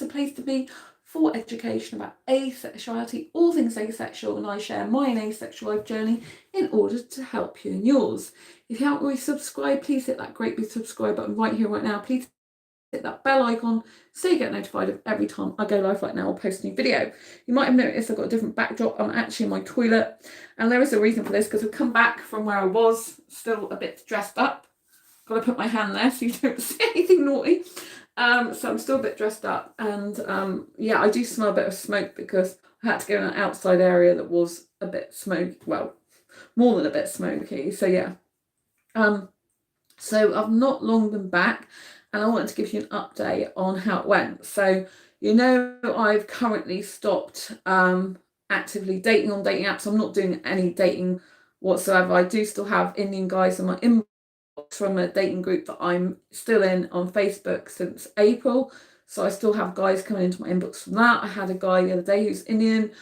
a place to be for education about asexuality, all things asexual, and I share my asexual life journey in order to help you in yours. If you haven't already subscribed, please hit that great big subscribe button right here, right now. Please hit that bell icon so you get notified of every time I go live like now or post a new video. You might have noticed I've got a different backdrop. I'm actually in my toilet, and there is a reason for this, because I've come back from where I was still a bit dressed up. Got to put my hand there so you don't see anything naughty. So I'm still a bit dressed up, and yeah, I do smell a bit of smoke because I had to go in an outside area that was a bit smoky, well, more than a bit smoky. So yeah, so I've not long been back, and I wanted to give you an update on how it went. So I've currently stopped actively dating on dating apps. I'm not doing any dating whatsoever. I do still have Indian guys in my inbox from a dating group that I'm still in on Facebook since April. So I still have guys coming into my inbox from that. I had a guy the other day who's Indian,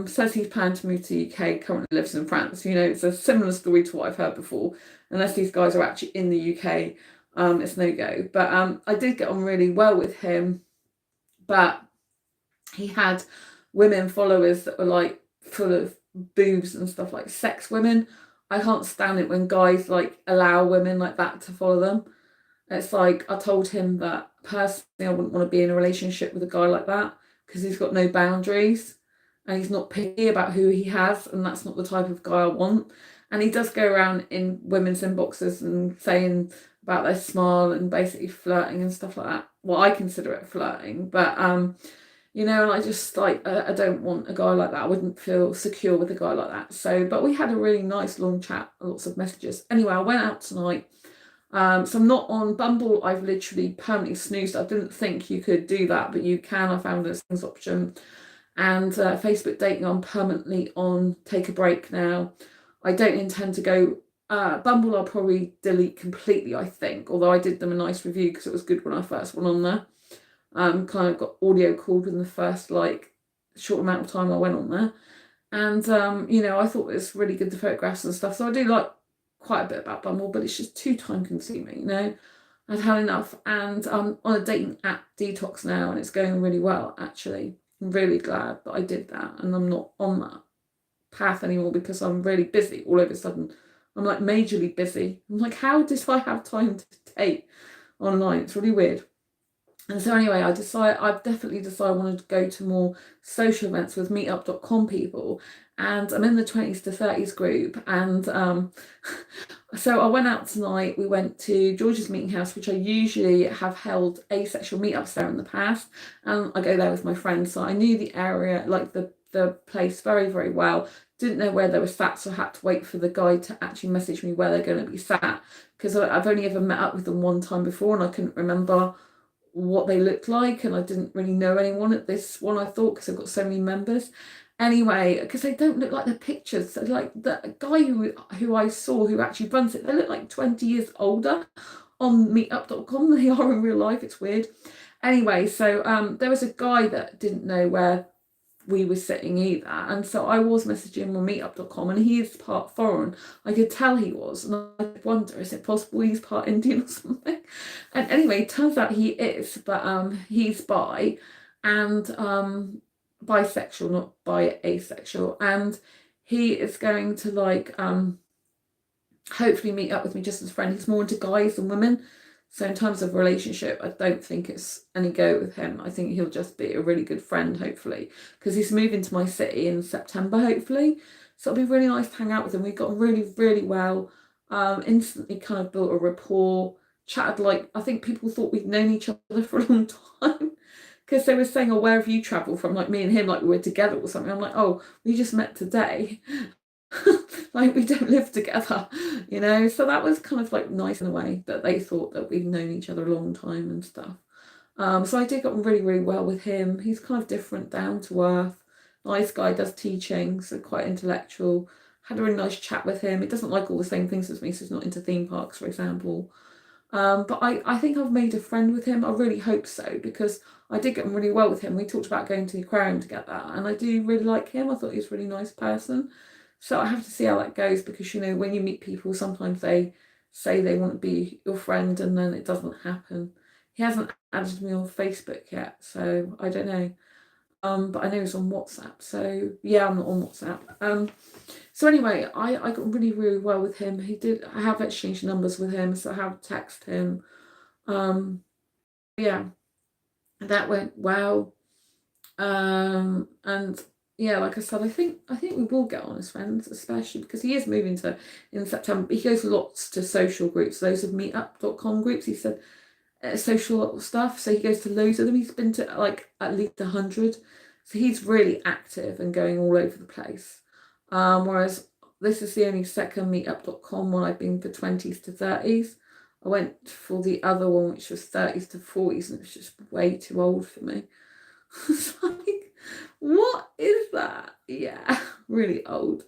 says he's planning to move to the UK, currently lives in France. It's a similar story to what I've heard before. Unless these guys are actually in the UK, it's no go. But I did get on really well with him, but he had women followers that were like full of boobs and stuff, like sex women. I can't stand it when guys like allow women like that to follow them. It's like, I told him that personally I wouldn't want to be in a relationship with a guy like that, because he's got no boundaries and he's not picky about who he has, and that's not the type of guy I want. And he does go around in women's inboxes and saying about their smile and basically flirting and stuff like that. Well, I consider it flirting, but and I just like, I don't want a guy like that. I wouldn't feel secure with a guy like that. So, but we had a really nice long chat, lots of messages. Anyway, I went out tonight. So I'm not on Bumble. I've literally permanently snoozed. I didn't think you could do that, but you can. I found a things option. And Facebook dating, I'm permanently on take a break now. I don't intend to go. Bumble I'll probably delete completely, I think, although I did them a nice review because it was good when I first went on there. Kind of got audio called in the first short amount of time I went on there, and I thought it was really good, the photographs and stuff. So I do like quite a bit about Bumble, but it's just too time consuming. I'd had enough, and I'm on a dating app detox now, and it's going really well actually. I'm really glad that I did that, and I'm not on that path anymore because I'm really busy. All of a sudden, I'm like majorly busy. I'm like, how did I have time to date online? It's really weird. And so anyway, I've definitely decided I wanted to go to more social events with meetup.com people. And I'm in the 20s to 30s group. And so I went out tonight. We went to George's Meeting House, which I usually have held asexual meetups there in the past. And I go there with my friends. So I knew the area, like the place very, very well. Didn't know where they were sat, so I had to wait for the guy to actually message me where they're going to be sat. Because I've only ever met up with them one time before, and I couldn't remember what they looked like, and I didn't really know anyone at this one, I thought, because I've got so many members. Anyway, because they don't look like the pictures. So like the guy who I saw who actually runs it, they look like 20 years older on meetup.com than they are in real life. It's weird. Anyway, so there was a guy that didn't know where we were sitting either, and so I was messaging him on meetup.com, and he is part foreign. I could tell he was, and I wonder, is it possible he's part Indian or something? And anyway, it turns out he is, but he's bi, and bisexual, not asexual, and he is going to hopefully meet up with me just as a friend. He's more into guys than women. So in terms of relationship, I don't think it's any go with him. I think he'll just be a really good friend, hopefully, because he's moving to my city in September, hopefully. So it'll be really nice to hang out with him. We got really, really well. Instantly kind of built a rapport, chatted I think people thought we'd known each other for a long time, because they were saying, oh, where have you travelled from? Like me and him, like we were together or something. I'm like, oh, we just met today. Like we don't live together, so that was kind of nice in a way that they thought that we've known each other a long time and stuff. So I did get on really, really well with him. He's kind of different, down to earth, nice guy, does teaching, so quite intellectual. Had a really nice chat with him. He doesn't like all the same things as me, so he's not into theme parks, for example. But I think I've made a friend with him. I really hope so, because I did get on really well with him. We talked about going to the aquarium together, and I do really like him. I thought he was a really nice person. So I have to see how that goes, because, when you meet people, sometimes they say they want to be your friend and then it doesn't happen. He hasn't added me on Facebook yet, so I don't know. But I know he's on WhatsApp, so yeah, I'm not on WhatsApp. So anyway, I got really, really well with him. I have exchanged numbers with him, so I have texted him. Yeah, that went well. And yeah, like I said, I think we will get on as friends, especially because he is moving to in September. He goes lots to social groups, those of meetup.com groups. He said social stuff, so he goes to loads of them. He's been to like at least 100, so he's really active and going all over the place. Whereas this is the only second meetup.com one I've been for 20s to 30s. I went for the other one, which was 30s to 40s, and it was just way too old for me. It's like, what is that? Yeah, really old.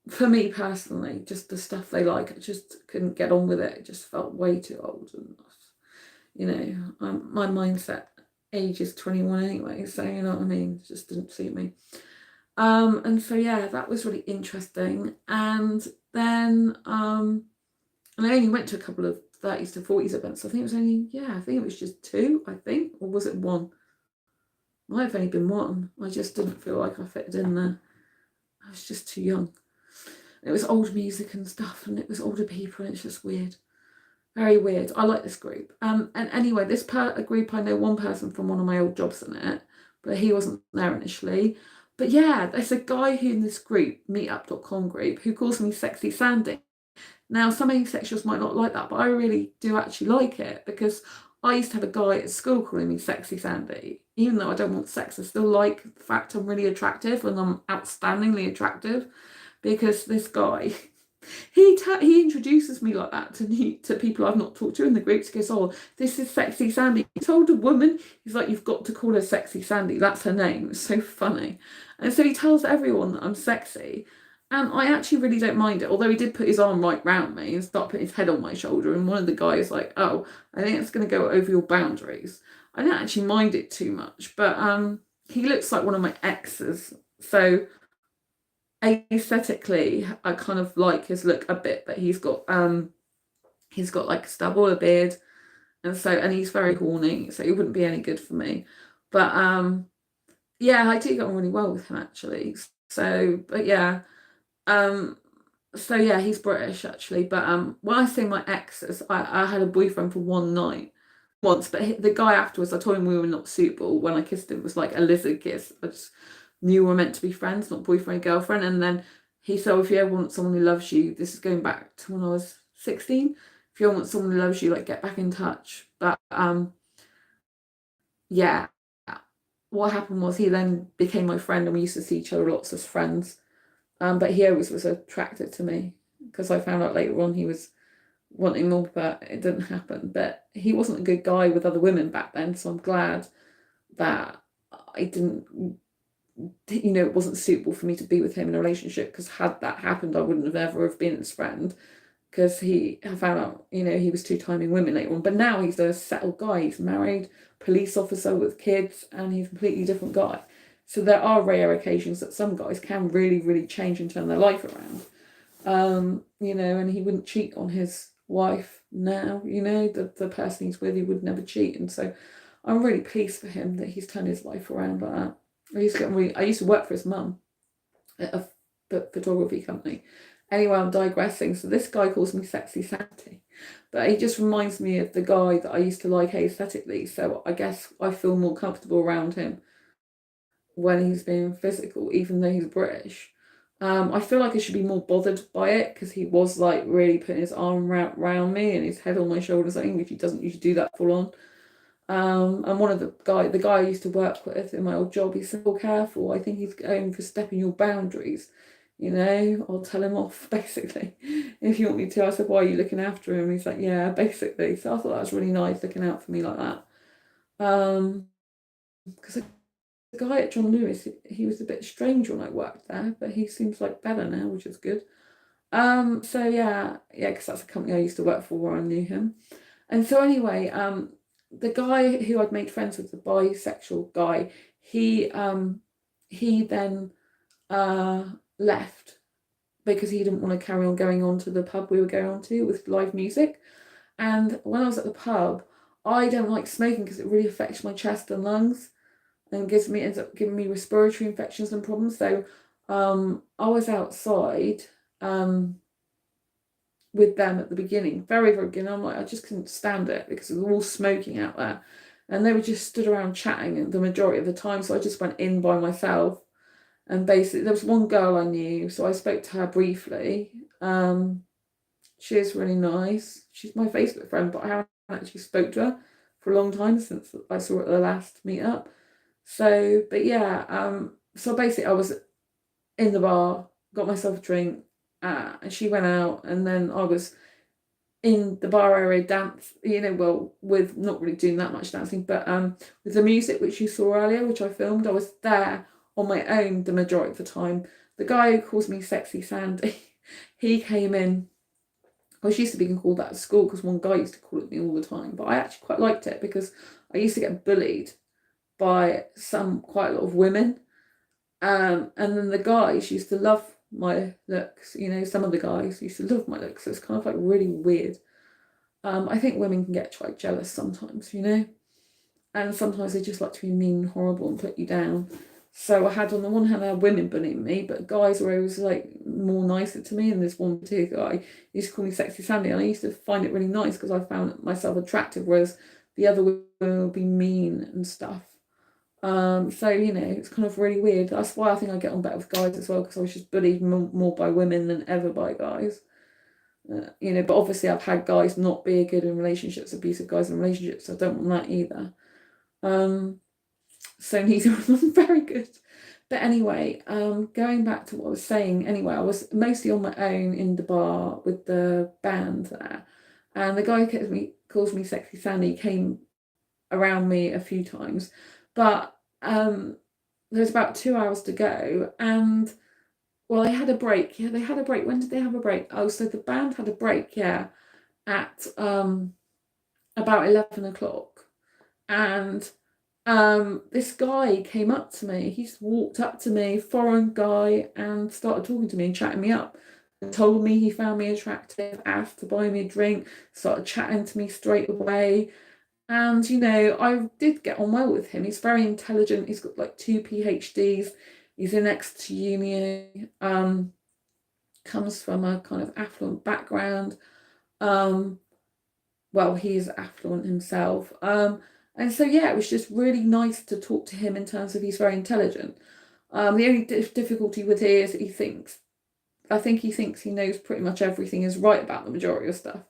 For me personally, just the stuff they like, I just couldn't get on with it. It just felt way too old, and my mindset age is 21 anyway, so you know what I mean. It just didn't suit me. And so yeah, that was really interesting. And then and I only went to a couple of 30s to 40s events. I think it was just two, I think, or was it one? Might have only been one. I just didn't feel like I fitted in there. I was just too young. It was old music and stuff, and it was older people, and it's just weird. Very weird. I like this group. And anyway, this group, I know one person from one of my old jobs in it, but he wasn't there initially. But yeah, there's a guy who in this group, meetup.com group, who calls me Sexy Sandy. Now, some asexuals might not like that, but I really do actually like it, because I used to have a guy at school calling me Sexy Sandy. Even though I don't want sex, I still like the fact I'm really attractive, and I'm outstandingly attractive, because this guy, he introduces me like that to people I've not talked to in the groups. He goes, "Oh, this is Sexy Sandy." He told a woman, he's like, "You've got to call her Sexy Sandy. That's her name." It's so funny. And so he tells everyone that I'm sexy. And I actually really don't mind it. Although he did put his arm right round me and start putting his head on my shoulder. And one of the guys like, "Oh, I think it's going to go over your boundaries." I don't actually mind it too much. But he looks like one of my exes. So aesthetically, I kind of like his look a bit, but he's got like stubble, a beard, and he's very horny, so he wouldn't be any good for me. But yeah, I do get on really well with him actually. So, but yeah, um, so yeah, he's British actually. But when I say my exes, I had a boyfriend for one night once, but the guy afterwards, I told him we were not suitable. When I kissed him, it was like a lizard kiss. I just knew we were meant to be friends, not boyfriend and girlfriend. And then he said, "If you ever want someone who loves you," this is going back to when I was 16. "If you want someone who loves you, like, get back in touch." But yeah, what happened was he then became my friend, and we used to see each other lots as friends. But he always was attracted to me, because I found out later on he was wanting more, but it didn't happen. But he wasn't a good guy with other women back then, so I'm glad that I didn't, it wasn't suitable for me to be with him in a relationship, because had that happened, I wouldn't have ever have been his friend, because I found out, he was two-timing women later on. But now he's a settled guy. He's married, police officer with kids, and he's a completely different guy. So there are rare occasions that some guys can really, really change and turn their life around. And he wouldn't cheat on his wife now, the person he's with, he would never cheat. And so I'm really pleased for him that he's turned his life around like that. I used to work for his mum at a photography company. Anyway, I'm digressing. So this guy calls me Sexy Sandy, but he just reminds me of the guy that I used to like aesthetically. So I guess I feel more comfortable around him when he's being physical, even though he's British. I feel like I should be more bothered by it, because he was like really putting his arm around me and his head on my shoulders. I think if he doesn't usually do that full on. And one of the guy I used to work with in my old job, he said, "Oh, careful, I think he's going for stepping your boundaries. I'll tell him off, basically, if you want me to." I said, "Why are you looking after him?" He's like, "Yeah, basically." So I thought that was really nice, looking out for me like that. Because the guy at John Lewis, he was a bit strange when I worked there, but he seems like better now, which is good. So yeah, because that's a company I used to work for where I knew him. And so anyway, the guy who I'd made friends with, the bisexual guy, he then left, because he didn't want to carry on going on to the pub we were going on to with live music. And when I was at the pub, I don't like smoking because it really affects my chest and lungs and ends up giving me respiratory infections and problems. So I was outside with them at the beginning, very beginning. I'm like, I just couldn't stand it because it was all smoking out there. And they were just stood around chatting the majority of the time. So I just went in by myself. And basically, there was one girl I knew, so I spoke to her briefly. She is really nice. She's my Facebook friend, but I haven't actually spoke to her for a long time since I saw her at the last meetup. So, but yeah, so basically I was in the bar, got myself a drink, and she went out, and then I was in the bar area dance, well, with not really doing that much dancing, but with the music which you saw earlier, which I filmed, I was there on my own the majority of the time. The guy who calls me Sexy Sandy, he came in. I was used to being called that at school because one guy used to call it me all the time, but I actually quite liked it because I used to get bullied by quite a lot of women. And then the guys used to love my looks, some of the guys used to love my looks. So it's kind of like really weird. I think women can get quite jealous sometimes, and sometimes they just like to be mean and horrible and put you down. So I had, on the one hand, I had women bullying me, but guys were always like more nicer to me. And this one particular guy used to call me Sexy Sandy, and I used to find it really nice because I found myself attractive, whereas the other women would be mean and stuff. So it's kind of really weird. That's why I think I get on better with guys as well, because I was just bullied more by women than ever by guys. But obviously I've had guys not be good in relationships, abusive guys in relationships, so I don't want that either. So neither of them very good. But anyway, going back to what I was saying, anyway, I was mostly on my own in the bar with the band there. And the guy who calls me Sexy Sandy came around me a few times. But there's about 2 hours to go. And, well, they had a break. Yeah, they had a break. When did they have a break? Oh, so the band had a break, yeah, at about 11 o'clock. And this guy came up to me. He just walked up to me, foreign guy, and started talking to me and chatting me up. And told me he found me attractive, asked to buy me a drink, started chatting to me straight away. And I did get on well with him. He's very intelligent. He's got like 2 PhDs. He's in Exeter Uni. Comes from a kind of affluent background. Well, he's affluent himself. And so, yeah, it was just really nice to talk to him in terms of he's very intelligent. The only difficulty with it is I think he thinks he knows pretty much everything is right about the majority of stuff.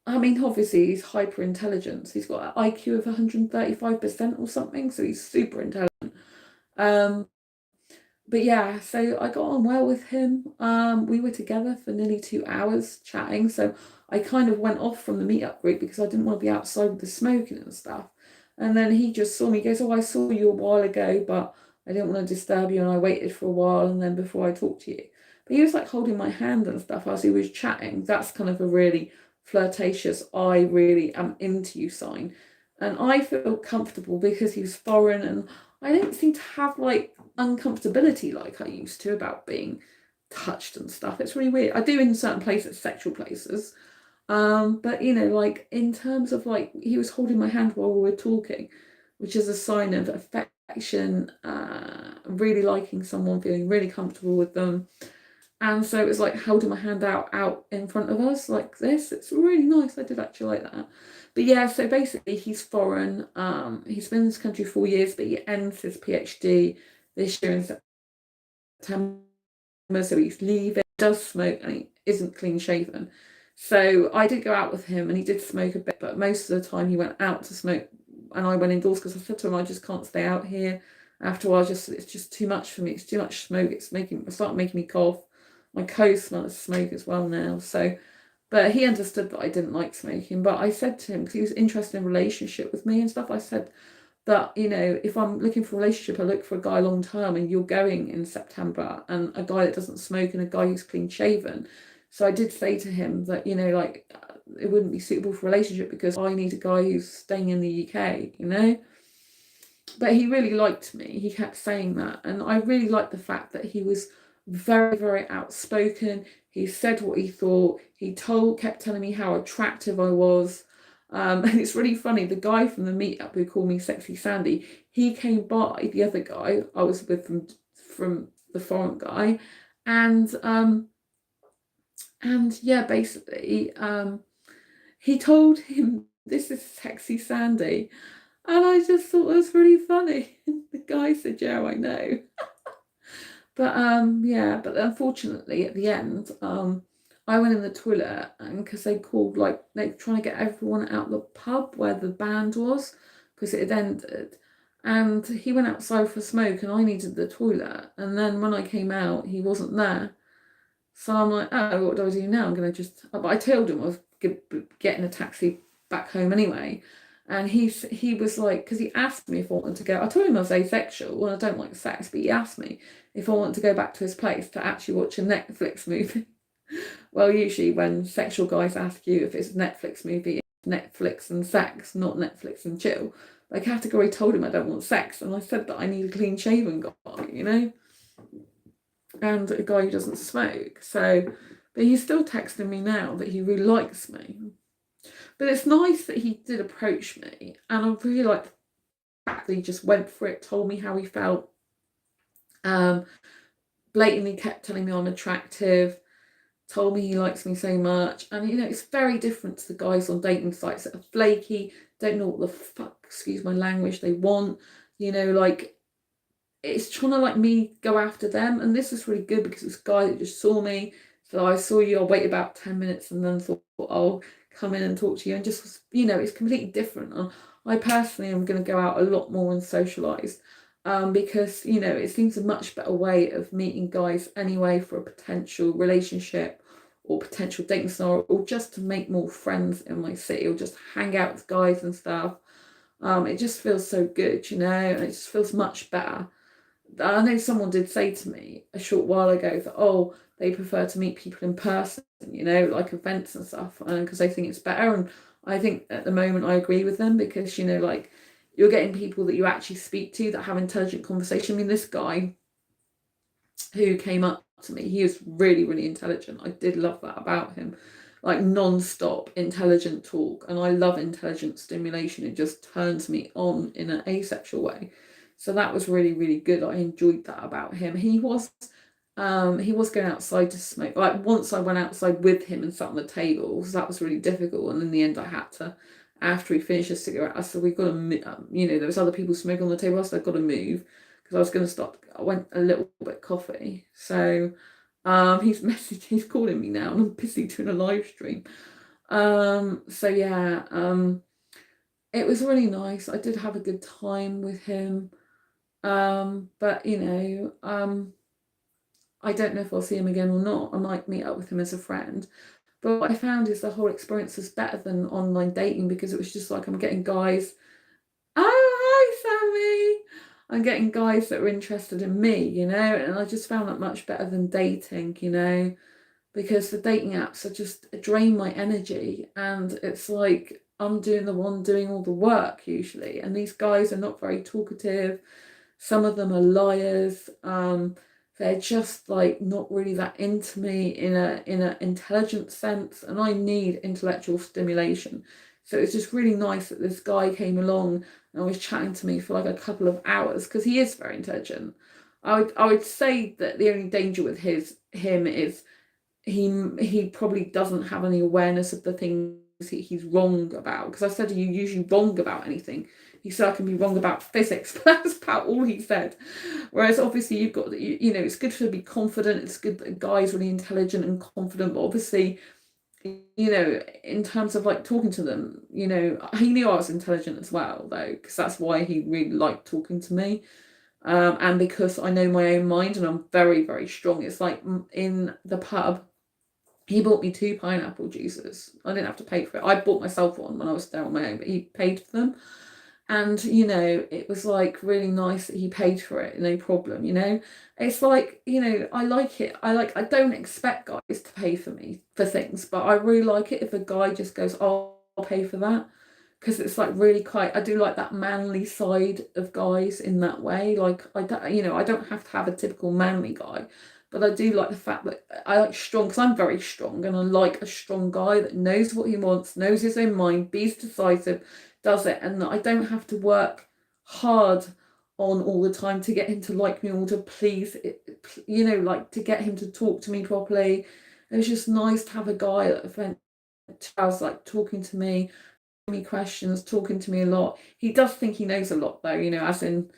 I mean, obviously, he's hyper intelligent. He's got an IQ of 135% or something, so he's super intelligent. But yeah, so I got on well with him. We were together for nearly 2 hours chatting, so I kind of went off from the meetup group because I didn't want to be outside with the smoking and stuff. And then he just saw me, he goes, "Oh, I saw you a while ago, but I didn't want to disturb you, and I waited for a while, and then before I talked to you." But he was like holding my hand and stuff as he was chatting. That's kind of a really flirtatious, "I really am into you" sign. And I feel comfortable because he was foreign, and I don't seem to have like uncomfortability like I used to about being touched and stuff. It's really weird. I do in certain places, sexual places. But like in terms of like he was holding my hand while we were talking, which is a sign of affection, really liking someone, feeling really comfortable with them. And so it was like holding my hand out in front of us like this. It's really nice. I did actually like that. But yeah, so basically he's foreign. He's been in this country 4 years, but he ends his PhD this year in September. So he's leaving, does smoke, and he isn't clean shaven. So I did go out with him, and he did smoke a bit, but most of the time he went out to smoke, and I went indoors because I said to him, "I just can't stay out here. After a while, it's just too much for me. It's too much smoke. It started making me cough. My clothes smell of smoke as well now." So, but he understood that I didn't like smoking. But I said to him, because he was interested in a relationship with me and stuff, I said that, if I'm looking for a relationship, I look for a guy long term, and you're going in September, and a guy that doesn't smoke and a guy who's clean shaven. So I did say to him that, like, it wouldn't be suitable for a relationship because I need a guy who's staying in the UK, But he really liked me. He kept saying that. And I really liked the fact that he was very, very outspoken. He said what he thought. He kept telling me how attractive I was. And it's really funny. The guy from the meetup who called me Sexy Sandy, he came by, the other guy I was with from the foreign guy, and yeah, basically, he told him, "This is Sexy Sandy," and I just thought that was really funny. The guy said, "Yeah, I know." But yeah, but unfortunately at the end, I went in the toilet, and because they called, like, they're trying to get everyone out the pub where the band was, because it had ended. And he went outside for a smoke, and I needed the toilet. And then when I came out, he wasn't there. So I'm like, oh, what do I do now? I'm going to just. But I told him I was getting a taxi back home anyway. And he was like, because he asked me if I wanted to go. I told him I was asexual and I don't like sex, but he asked me if I wanted to go back to his place to actually watch a Netflix movie. Well, usually when sexual guys ask you if it's a Netflix movie, it's Netflix and sex, not Netflix and chill. But I categorically told him I don't want sex, and I said that I need a clean shaven guy, and a guy who doesn't smoke. So, but he's still texting me now that he really likes me. But it's nice that he did approach me, and I really like the fact that he just went for it, told me how he felt, blatantly kept telling me I'm attractive, told me he likes me so much. And it's very different to the guys on dating sites that are flaky, don't know what the fuck, excuse my language, they want, like, it's trying to, like, me go after them. And this is really good because this guy that just saw me, so I saw you, I'll wait about 10 minutes and then thought I'll come in and talk to you, and just, it's completely different. And I personally am going to go out a lot more and socialise, because it seems a much better way of meeting guys anyway, for a potential relationship or potential dating scenario, or just to make more friends in my city, or just hang out with guys and stuff. It just feels so good, and it just feels much better. I know someone did say to me a short while ago that, they prefer to meet people in person, like events and stuff, because they think it's better. And I think at the moment I agree with them, because, like, you're getting people that you actually speak to that have intelligent conversation. I mean, this guy who came up to me, he was really, really intelligent. I did love that about him. Like, non-stop intelligent talk. And I love intelligent stimulation. It just turns me on in an asexual way. So that was really, really good. I enjoyed that about him. He was going outside to smoke. Like, once I went outside with him and sat on the table, so that was really difficult. And in the end, I had to, after he finished his cigarette, I said, we've got to, there was other people smoking on the table. I said, I've got to move, because I was going to stop. I went a little bit coffee. So he's calling me now, and I'm busy doing a live stream. So yeah, it was really nice. I did have a good time with him. But I don't know if I'll see him again or not. I might meet up with him as a friend. But what I found is the whole experience was better than online dating, because it was just like, I'm getting guys. Oh, hi, Sammy. I'm getting guys that are interested in me, and I just found that much better than dating, because the dating apps are just drain my energy, and it's like I'm doing the one doing all the work usually, and these guys are not very talkative. Some of them are liars. They're just, like, not really that into me in a intelligent sense, and I need intellectual stimulation. So it's just really nice that this guy came along and was chatting to me for like a couple of hours, because he is very intelligent. I would say that the only danger with him is he probably doesn't have any awareness of the things he's wrong about. Because I said, are you usually wrong about anything? He said, I can be wrong about physics, but that's about all he said. Whereas obviously you've got, it's good to be confident. It's good that a guy's really intelligent and confident, but obviously, in terms of, like, talking to them, he knew I was intelligent as well, though, because that's why he really liked talking to me. And because I know my own mind and I'm very, very strong. It's like, in the pub, he bought me 2 pineapple juices. I didn't have to pay for it. I bought myself one when I was there on my own, but he paid for them. And, it was, like, really nice that he paid for it, no problem, It's like, I like it. I don't expect guys to pay for me for things, but I really like it if a guy just goes, oh, I'll pay for that. Because it's, like, really quite, I do like that manly side of guys in that way. Like, I don't have to have a typical manly guy, but I do like the fact that I like strong, because I'm very strong, and I like a strong guy that knows what he wants, knows his own mind, be decisive, does it, and that I don't have to work hard on all the time to get him to like me or to please, like to get him to talk to me properly. It's just nice to have a guy that spent 2 hours like talking to me questions, talking to me a lot. He does think he knows a lot though, as in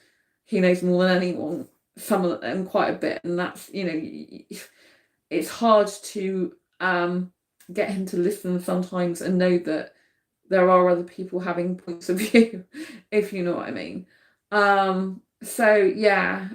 he knows more than anyone, some of them quite a bit, and that's, it's hard to get him to listen sometimes and know that there are other people having points of view, if you know what I mean. So yeah,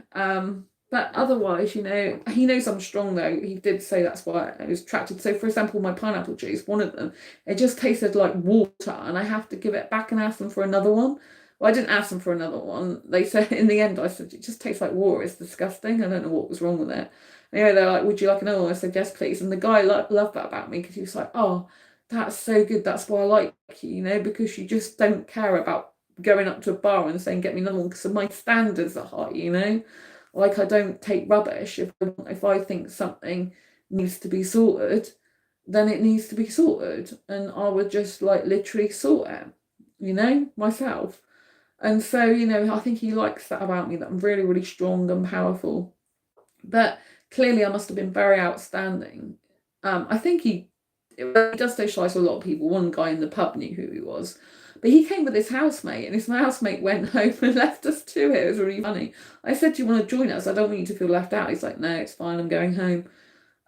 but otherwise, he knows I'm strong though. He did say that's why I was attracted. So for example, my pineapple juice, one of them, it just tasted like water, and I have to give it back and ask them for another one. Well, I didn't ask them for another one. They said in the end, I said, it just tastes like water. It's disgusting. I don't know what was wrong with it. Anyway, they're like, would you like another one? I said, yes, please. And the guy loved that about me, because he was like, oh, that's so good. That's why I like you, because you just don't care about going up to a bar and saying, get me another one, because my standards are high. Like, I don't take rubbish. If I think something needs to be sorted, then it needs to be sorted. And I would just like literally sort it, myself. And so, I think he likes that about me, that I'm really, really strong and powerful. But clearly I must have been very outstanding. I think he does socialise with a lot of people. One guy in the pub knew who he was. But he came with his housemate, and his housemate went home and left us to it. It was really funny. I said, do you want to join us? I don't want you to feel left out. He's like, no, it's fine, I'm going home.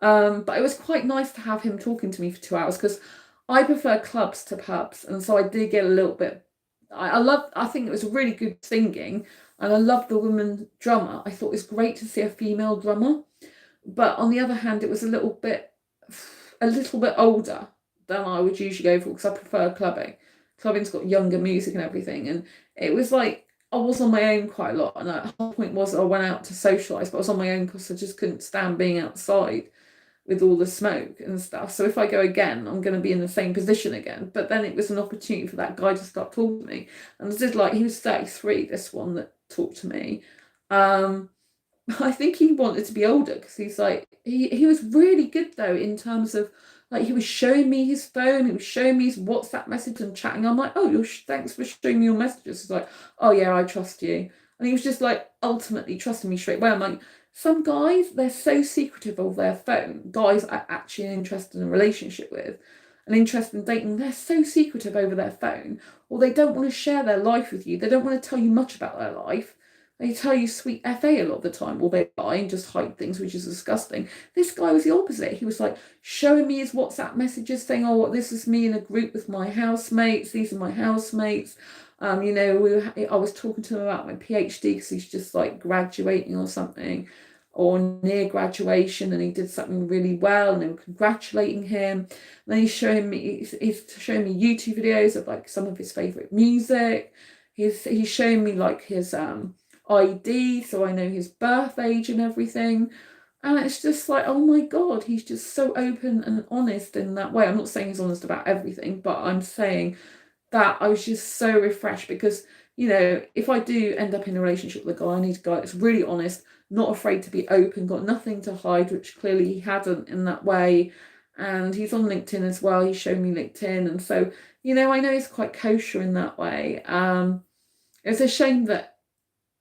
But it was quite nice to have him talking to me for 2 hours, because I prefer clubs to pubs. And so I did get a little bit, I think it was really good singing, and I love the woman drummer. I thought it was great to see a female drummer. But on the other hand, it was a little bit older than I would usually go for, because I prefer clubbing. Clubbing's got younger music and everything, and it was like I was on my own quite a lot. And the whole point was I went out to socialise, but I was on my own because I just couldn't stand being outside with all the smoke and stuff. So if I go again, I'm going to be in the same position again. But then it was an opportunity for that guy to start talking to me, and I did like, he was 33, this one that talked to me. I think he wanted to be older, because he's like, he was really good though, in terms of like, he was showing me his phone, he was showing me his WhatsApp message and chatting. I'm like, oh, thanks for showing me your messages. He's like, oh yeah, I trust you. And he was just like ultimately trusting me straight away. I'm like, some guys, they're so secretive of their phone. Guys are actually interested in a relationship with, and interested in dating, they're so secretive over their phone, or they don't want to share their life with you. They don't want to tell you much about their life. They tell you sweet FA a lot of the time, or they lie and just hide things, which is disgusting. This guy was the opposite. He was like showing me his WhatsApp messages, saying, oh, this is me in a group with my housemates. These are my housemates. I was talking to him about my PhD, because he's just like graduating or something, or near graduation, and he did something really well, and they were congratulating him. And then he's showing me YouTube videos of like some of his favorite music. He's showing me like his ID, so I know his birth age and everything. And it's just like, oh my God, he's just so open and honest in that way. I'm not saying he's honest about everything, but I'm saying that I was just so refreshed, because, if I do end up in a relationship with a guy, I need a guy that's really honest, not afraid to be open, got nothing to hide, which clearly he hadn't in that way. And he's on LinkedIn as well. He showed me LinkedIn. And so, I know he's quite kosher in that way. It's a shame that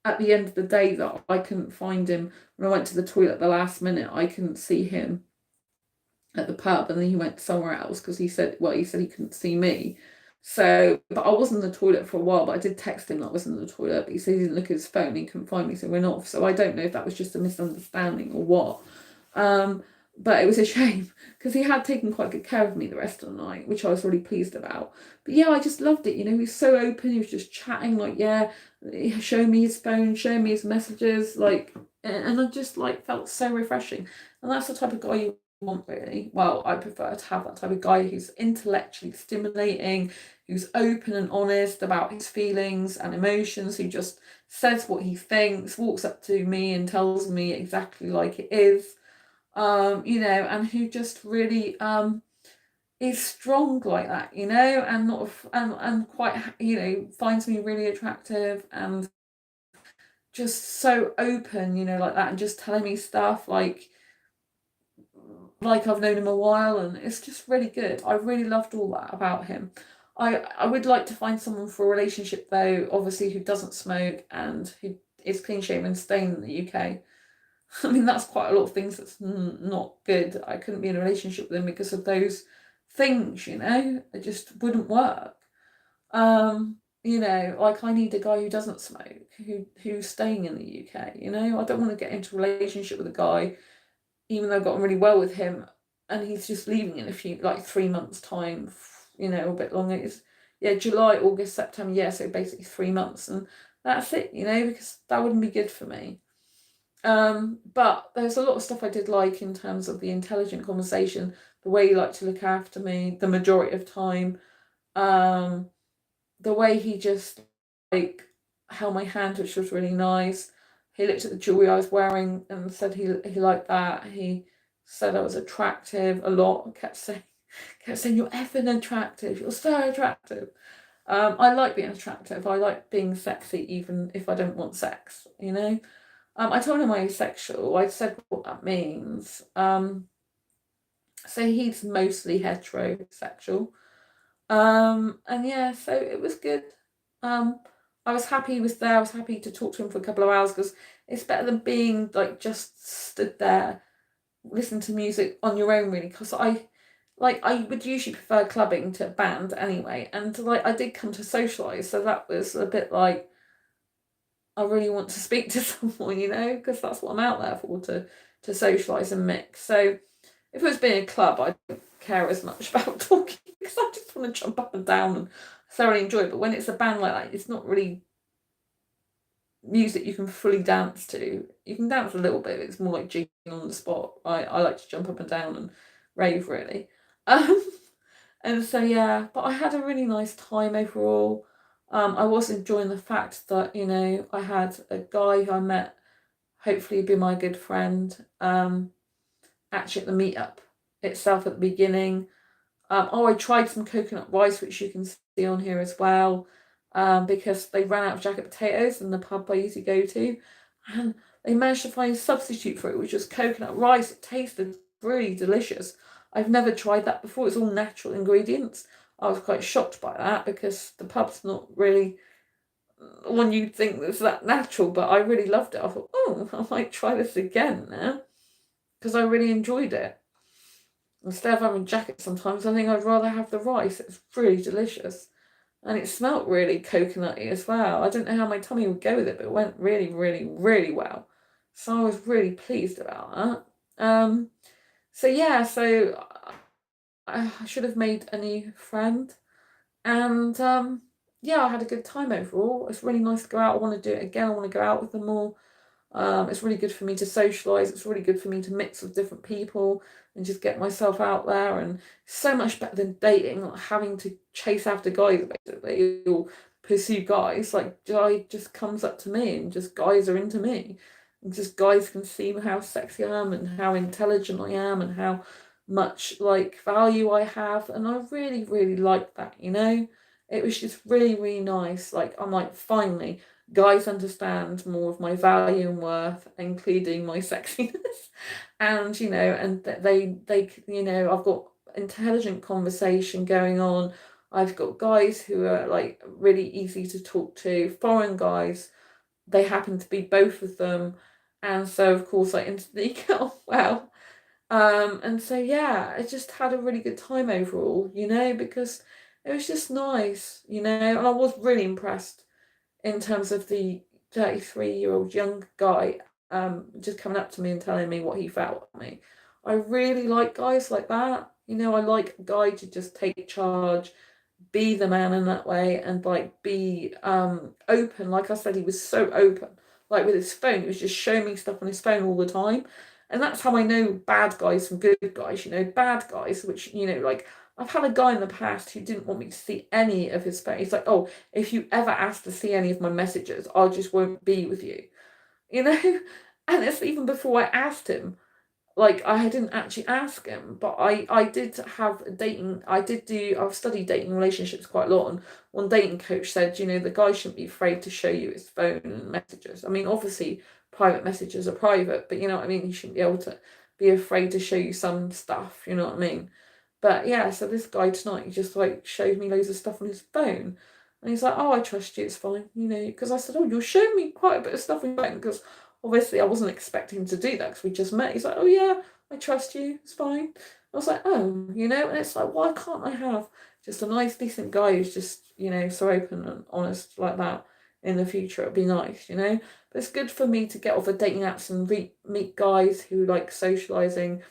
at the end of the day that I couldn't find him. When I went to the toilet at the last minute, I couldn't see him at the pub, and then he went somewhere else, because he said he couldn't see me. So, but I was in the toilet for a while, but I did text him that I was in the toilet, but he said he didn't look at his phone, he couldn't find me, so we're not. So I don't know if that was just a misunderstanding or what. But it was a shame, because he had taken quite good care of me the rest of the night, which I was really pleased about. But yeah, I just loved it. He was so open. He was just chatting, like, yeah, showing me his phone, showing me his messages, like, and I just like felt so refreshing. And that's the type of guy you want, really. Well, I prefer to have that type of guy who's intellectually stimulating, who's open and honest about his feelings and emotions, who just says what he thinks, walks up to me and tells me exactly like it is. And who just really is strong like that, and not and quite, finds me really attractive, and just so open, like that, and just telling me stuff like, like I've known him a while, and it's just really good. I really loved all that about him. I would like to find someone for a relationship though, obviously who doesn't smoke and who is clean shaven and staying in the UK. I mean, that's quite a lot of things that's not good. I couldn't be in a relationship with him because of those things, you know? It just wouldn't work. You know, like I need a guy who doesn't smoke, who's staying in the UK, you know? I don't want to get into a relationship with a guy, even though I got on really well with him, and he's just leaving in a few, like 3 months' time, you know, a bit longer. It's, yeah, July, August, September, yeah, so basically 3 months, and that's it, you know, because that wouldn't be good for me. But there's a lot of stuff I did like in terms of the intelligent conversation, the way he liked to look after me the majority of time, um, the way he just like held my hand, which was really nice. He looked at the jewelry I was wearing and said he liked that. He said I was attractive a lot. Kept saying you're effing attractive. You're so attractive. I like being attractive. I like being sexy, even if I don't want sex. You know. I told him I was asexual. I said what that means. So he's mostly heterosexual. And yeah, so it was good. I was happy he was there. I was happy to talk to him for a couple of hours because it's better than being like just stood there, listen to music on your own, really. Because I would usually prefer clubbing to band anyway, and like I did come to socialise, so that was a bit like I really want to speak to someone, you know, because that's what I'm out there for, to socialise and mix. So if it was being a club, I don't care as much about talking because I just want to jump up and down and thoroughly enjoy it. But when it's a band like that, it's not really music you can fully dance to. You can dance a little bit, it's more like jigging on the spot. I like to jump up and down and rave, really. Um, and so, yeah, but I had a really nice time overall. I was enjoying the fact that, you know, I had a guy who I met, hopefully be my good friend, actually at the meetup itself at the beginning. I tried some coconut rice, which you can see on here as well, because they ran out of jacket potatoes in the pub I usually go to, and they managed to find a substitute for it, which was coconut rice. It tasted really delicious. I've never tried that before. It's all natural ingredients. I was quite shocked by that because the pub's not really one you'd think that's that natural, but I really loved it. I thought, oh, I might try this again now because I really enjoyed it. Instead of having jacket sometimes, I think I'd rather have the rice. It's really delicious. And it smelt really coconutty as well. I don't know how my tummy would go with it, but it went really, really, really well. So I was really pleased about that. So yeah, so I should have made a new friend. And yeah, I had a good time overall. It's really nice to go out. I want to do it again. I want to go out with them more. It's really good for me to socialise. It's really good for me to mix with different people and just get myself out there. And so much better than dating, like having to chase after guys basically or pursue guys. Like guy just comes up to me and just guys are into me. And just guys can see how sexy I am and how intelligent I am and how much like value I have. And I really, really like that, you know? It was just really, really nice. Like I'm like, finally guys understand more of my value and worth, including my sexiness, and you know, and they you know, I've got intelligent conversation going on. I've got guys who are like really easy to talk to, foreign guys. They happen to be both of them, and so of course I instantly get on well. And so yeah, I just had a really good time overall, you know, because it was just nice, you know, and I was really impressed in terms of the 33-year-old young guy just coming up to me and telling me what he felt about me. I really like guys like that. You know, I like a guy to just take charge, be the man in that way, and like be open. Like I said, he was so open. Like with his phone, he was just showing me stuff on his phone all the time. And that's how I know bad guys from good guys, you know, bad guys, which, you know, like I've had a guy in the past who didn't want me to see any of his phone. He's like, oh, if you ever ask to see any of my messages, I just won't be with you. You know? And it's even before I asked him. Like I didn't actually ask him, but I did have a dating. I've studied dating relationships quite a lot, and one dating coach said, you know, the guy shouldn't be afraid to show you his phone and messages. I mean, obviously private messages are private, but you know what I mean, he shouldn't be able to be afraid to show you some stuff, you know what I mean? But yeah, so this guy tonight, he just like showed me loads of stuff on his phone. And he's like, oh, I trust you, it's fine, you know, because I said, oh, you're showing me quite a bit of stuff on your phone, because obviously I wasn't expecting to do that because we just met. He's like, oh yeah, I trust you, it's fine. I was like, oh, you know, and it's like, why can't I have just a nice, decent guy who's just, you know, so open and honest like that in the future? It'd be nice, you know. But it's good for me to get off the dating apps and meet guys who like socializing.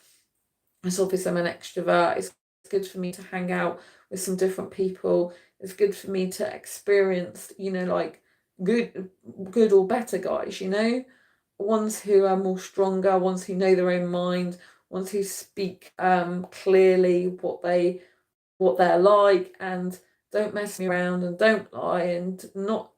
As obviously I'm an extrovert. It's good for me to hang out with some different people. It's good for me to experience, you know, like good or better guys, you know, ones who are more stronger, ones who know their own mind, ones who speak clearly what they're like, and don't mess me around and don't lie and not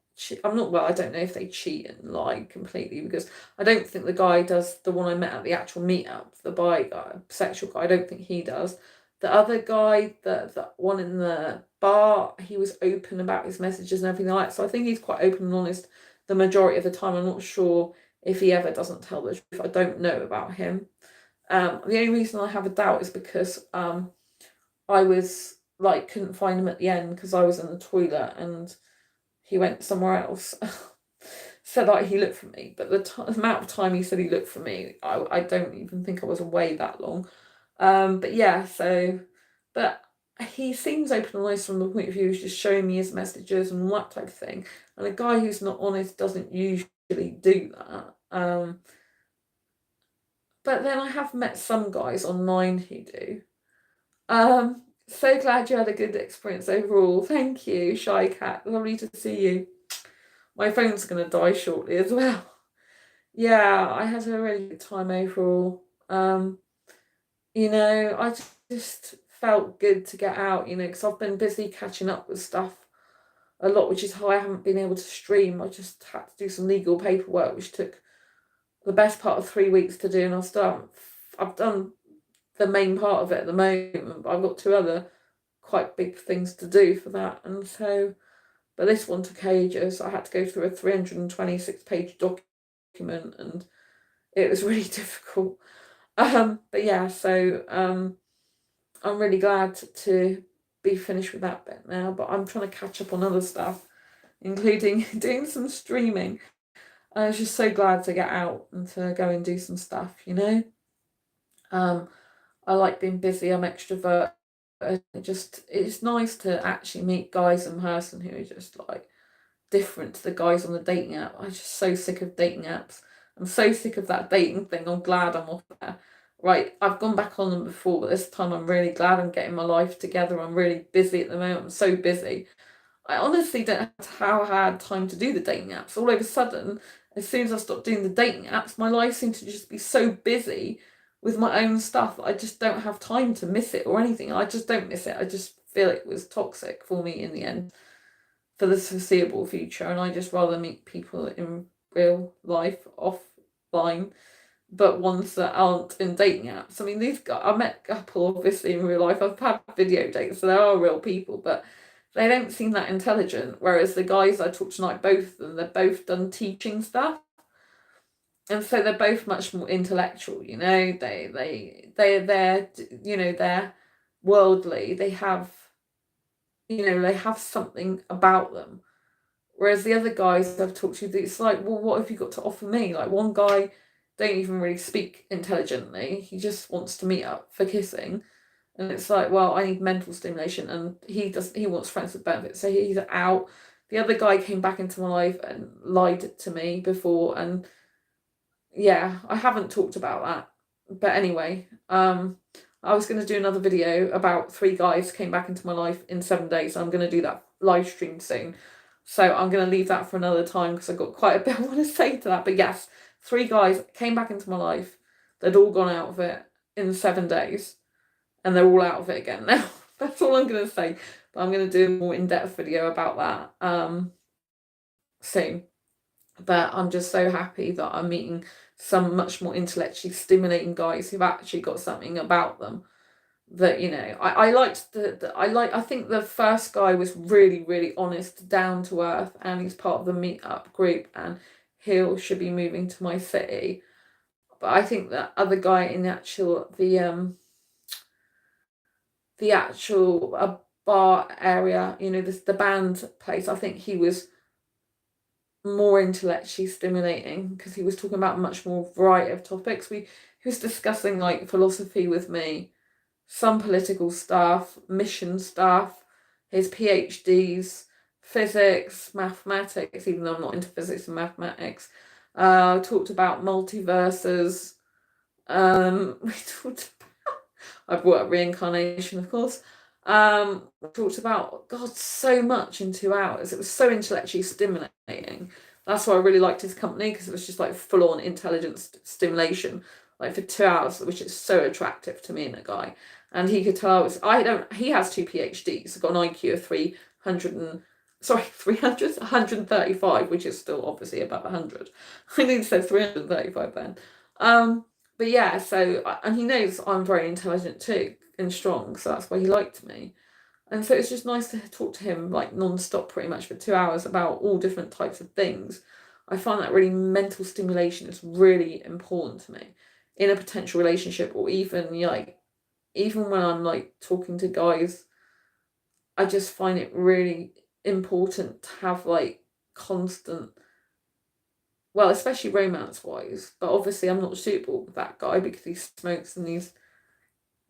I'm not, well, I don't know if they cheat and lie completely, because I don't think the guy does, the one I met at the actual meetup, the bi guy, sexual guy, I don't think he does. The other guy, the one in the bar, he was open about his messages and everything like that. So I think he's quite open and honest the majority of the time. I'm not sure if he ever doesn't tell the truth. I don't know about him. The only reason I have a doubt is because I was like, couldn't find him at the end because I was in the toilet and he went somewhere else. So like he looked for me, but the amount of time he said he looked for me, I don't even think I was away that long. But yeah, so, but he seems open and honest from the point of view of just showing me his messages and that type of thing. And a guy who's not honest doesn't usually do that. But then I have met some guys online who do. So glad you had a good experience overall. Thank you, Shy Cat. Lovely to see you. My phone's going to die shortly as well. Yeah, I had a really good time overall. You know, I just felt good to get out, you know, because I've been busy catching up with stuff a lot, which is how I haven't been able to stream. I just had to do some legal paperwork, which took the best part of 3 weeks to do, and I've done the main part of it at the moment, but I've got 2 other quite big things to do for that. And so, but this one took ages. I had to go through a 326-page document, and it was really difficult. But yeah, so I'm really glad to be finished with that bit now, but I'm trying to catch up on other stuff, including doing some streaming. I was just so glad to get out and to go and do some stuff, you know. I like being busy. I'm extrovert. It's nice to actually meet guys in person who are just like different to the guys on the dating app. I'm just so sick of dating apps. I'm so sick of that dating thing. I'm glad I'm off there. Right, I've gone back on them before, but this time I'm really glad I'm getting my life together. I'm really busy at the moment. I'm so busy. I honestly don't know how I had time to do the dating apps. All of a sudden, as soon as I stopped doing the dating apps, my life seemed to just be so busy with my own stuff that I just don't have time to miss it or anything. I just don't miss it. I just feel it was toxic for me in the end for the foreseeable future, and I just rather meet people in real life offline, but ones that aren't in dating apps. I mean, these guys, I met a couple obviously in real life. I've had video dates, so they are real people, but they don't seem that intelligent. Whereas the guys I talked tonight, both of them, they've both done teaching stuff, and so they're both much more intellectual. You know, they're you know, they're worldly. They have, you know, they have something about them. Whereas the other guys I've talked to, it's like, well, what have you got to offer me? Like, one guy don't even really speak intelligently. He just wants to meet up for kissing. And it's like, well, I need mental stimulation, and he wants friends with benefits, so he's out. The other guy came back into my life and lied to me before, and yeah, I haven't talked about that. But anyway, I was going to do another video about 3 guys came back into my life in 7 days. So I'm going to do that live stream soon. So I'm going to leave that for another time because I've got quite a bit I want to say to that. But yes, 3 guys came back into my life. They'd all gone out of it in 7 days, and they're all out of it again now. That's all I'm going to say. But I'm going to do a more in-depth video about that soon. But I'm just so happy that I'm meeting some much more intellectually stimulating guys who've actually got something about them that, you know, I liked I think the first guy was really, really honest, down to earth, and he's part of the meetup group, and he should be moving to my city. But I think that other guy in the actual bar area, you know, the band place, I think he was more intellectually stimulating because he was talking about much more variety of topics. He was discussing like philosophy with me, some political stuff, mission stuff, his PhDs, physics, mathematics, even though I'm not into physics and mathematics. Talked about multiverses. We talked I brought up reincarnation, of course. Talked about God so much in 2 hours. It was so intellectually stimulating. That's why I really liked his company, because it was just like full on intelligence stimulation, like for 2 hours, which is so attractive to me in a guy. And he could tell he has two PhDs. He's got an IQ of 135, which is still obviously above 100. I need to say 335 then. But yeah, and he knows I'm very intelligent too and strong, so that's why he liked me. And so it's just nice to talk to him like non-stop pretty much for 2 hours about all different types of things. I find that really mental stimulation is really important to me in a potential relationship, or even even when I'm like talking to guys, I just find it really important to have like constant, well, especially romance wise, but obviously I'm not suitable with that guy because he smokes and he's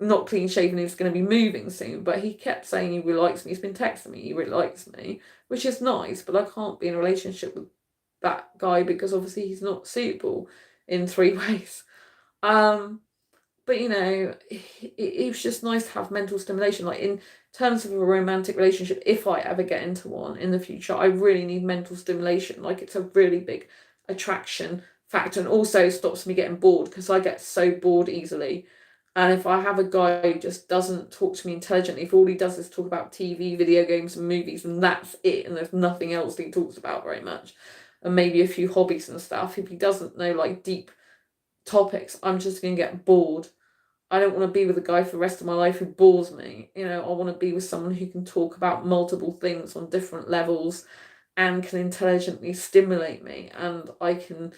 not clean shaven, he's going to be moving soon. But he kept saying he really likes me. He's been texting me, he really likes me, which is nice, but I can't be in a relationship with that guy because obviously he's not suitable in 3 ways. But you know, it was just nice to have mental stimulation. Like in terms of a romantic relationship, if I ever get into one in the future, I really need mental stimulation. Like it's a really big attraction factor, and also stops me getting bored because I get so bored easily. And if I have a guy who just doesn't talk to me intelligently, if all he does is talk about TV, video games, and movies, and that's it, and there's nothing else that he talks about very much, and maybe a few hobbies and stuff, if he doesn't know like deep topics, I'm just going to get bored. I don't want to be with a guy for the rest of my life who bores me. You know, I want to be with someone who can talk about multiple things on different levels and can intelligently stimulate me. And I can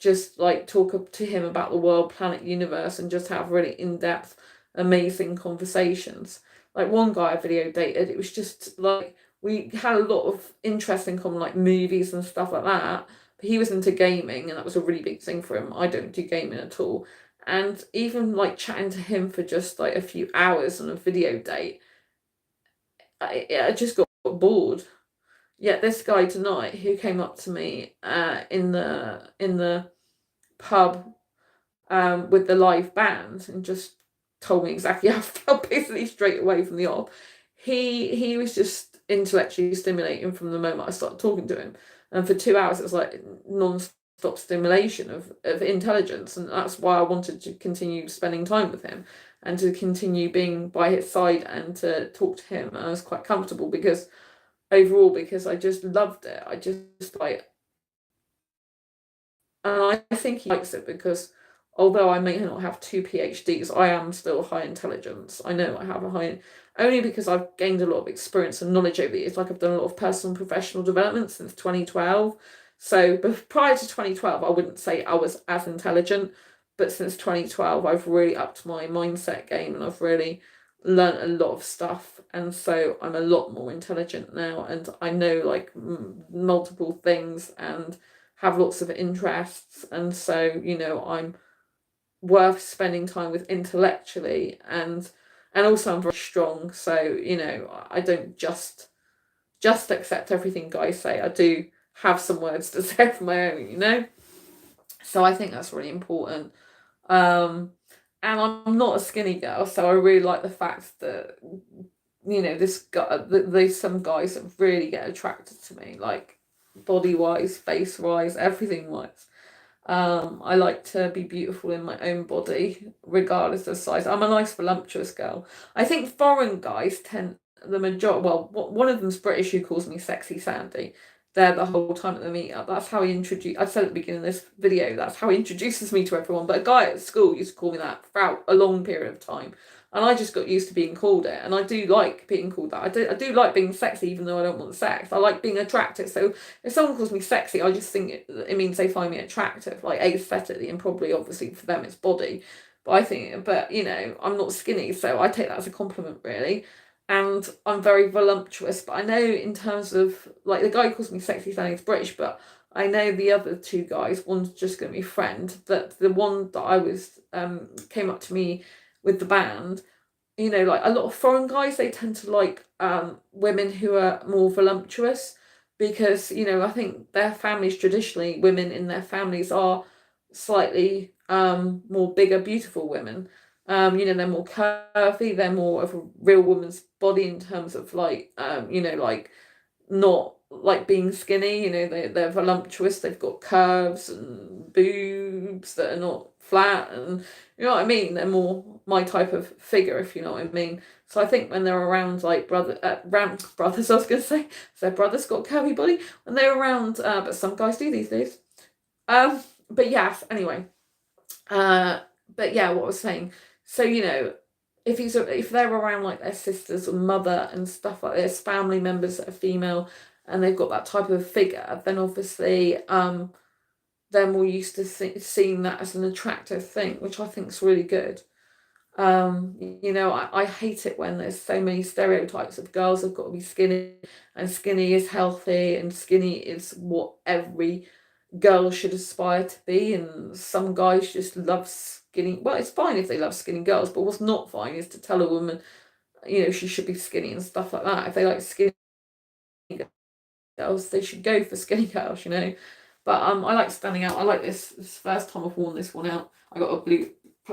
just like talk to him about the world, planet, universe, and just have really in-depth, amazing conversations. Like one guy I video dated, it was just like we had a lot of interest in common, like movies and stuff like that. But he was into gaming, and that was a really big thing for him. I don't do gaming at all. And even like chatting to him for just like a few hours on a video date, I just got bored. Yet this guy tonight who came up to me in the pub with the live band and just told me exactly how I felt basically straight away from the off. He was just intellectually stimulating from the moment I started talking to him. And for 2 hours it was like non-stop stimulation of intelligence, and that's why I wanted to continue spending time with him and to continue being by his side and to talk to him. And I was quite comfortable because I just loved it. I just like, and I think he likes it because although I may not have two PhDs, I am still high intelligence. I know I have a high, only because I've gained a lot of experience and knowledge over the years. Like I've done a lot of personal and professional development since 2012. So prior to 2012, I wouldn't say I was as intelligent, but since 2012, I've really upped my mindset game and I've really learned a lot of stuff. And so I'm a lot more intelligent now, and I know like multiple things and have lots of interests. And so, you know, I'm worth spending time with intellectually, and also I'm very strong, so you know I don't just accept everything guys say. I do have some words to say of my own, you know, so I think that's really important. And I'm not a skinny girl, so I really like the fact that, you know, there's some guys that really get attracted to me, like body wise, face wise, everything wise. I like to be beautiful in my own body, regardless of size. I'm a nice voluptuous girl. I think foreign guys tend, the majority, well, one of them's British, who calls me Sexy Sandy. There the whole time at the meetup. That's how he introduced, I said at the beginning of this video, that's how he introduces me to everyone. But a guy at school used to call me that throughout a long period of time. and I just got used to being called it, and I do like being called that. I do like being sexy, even though I don't want sex. I like being attractive. So if someone calls me sexy, I just think it means they find me attractive, like aesthetically, and probably obviously for them it's body. But I think, but you know, I'm not skinny, so I take that as a compliment, really. And I'm very voluptuous, but I know in terms of like the guy who calls me sexy sounding he's British, but I know the other two guys, one's just gonna be a friend, that the one that I was came up to me with the band, you know, like a lot of foreign guys, they tend to like women who are more voluptuous, because, you know, I think their families traditionally, women in their families are slightly more bigger, beautiful women. You know, they're more curvy, they're more of a real woman's body in terms of like you know, like not like being skinny, you know, they're voluptuous, they've got curves and boobs that are not flat, and you know what I mean, they're more my type of figure, if you know what I mean. So I think when they're around like brothers, I was gonna say, so their brothers got a curvy body when they're around, but some guys do these days. But yes, anyway, uh but yeah, what I was saying, so you know, if they're around like their sisters or mother and stuff like this, family members that are female, and they've got that type of figure, then obviously they're more used to seeing that as an attractive thing, which I think is really good. You know, I hate it when there's so many stereotypes of girls have got to be skinny, and skinny is healthy, and skinny is what every girl should aspire to be, and some guys just love skinny. Well, it's fine if they love skinny girls, but what's not fine is to tell a woman, you know, she should be skinny and stuff like that. If they like skinny girls, they should go for skinny girls, you know. But I like standing out. I like this first time I've worn this one out. I got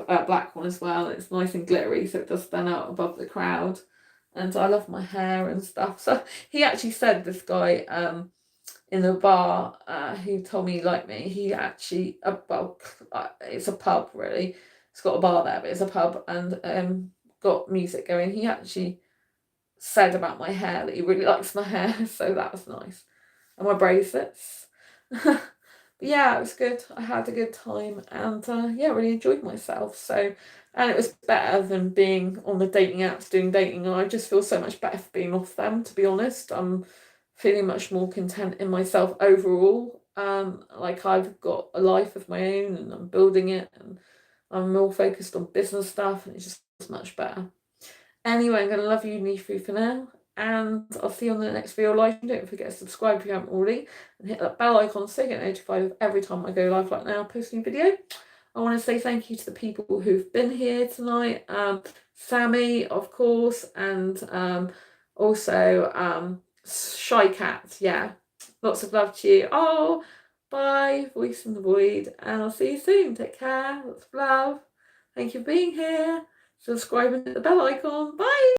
a black one as well. It's nice and glittery, so it does stand out above the crowd. And I love my hair and stuff. So he actually said, this guy in the bar who told me he liked me, he actually well, it's a pub really. It's got a bar there, but it's a pub, and got music going. He actually said about my hair that he really likes my hair, so that was nice. And my bracelets. But yeah, it was good. I had a good time, and yeah, really enjoyed myself. So, and it was better than being on the dating apps doing dating, and I just feel so much better for being off them, to be honest. I'm feeling much more content in myself overall. Like I've got a life of my own, and I'm building it, and I'm more focused on business stuff, and it's just much better. Anyway, I'm going to love you, Nifu, for now. And I'll see you on the next video live. Don't forget to subscribe if you haven't already. And hit that bell icon so you get notified of every time I go live like now, posting a video. I want to say thank you to the people who've been here tonight. Sammy, of course, and also Shy Cat. Yeah, lots of love to you. Oh, bye, voice in the void. And I'll see you soon. Take care. Lots of love. Thank you for being here. Subscribe and hit the bell icon. Bye.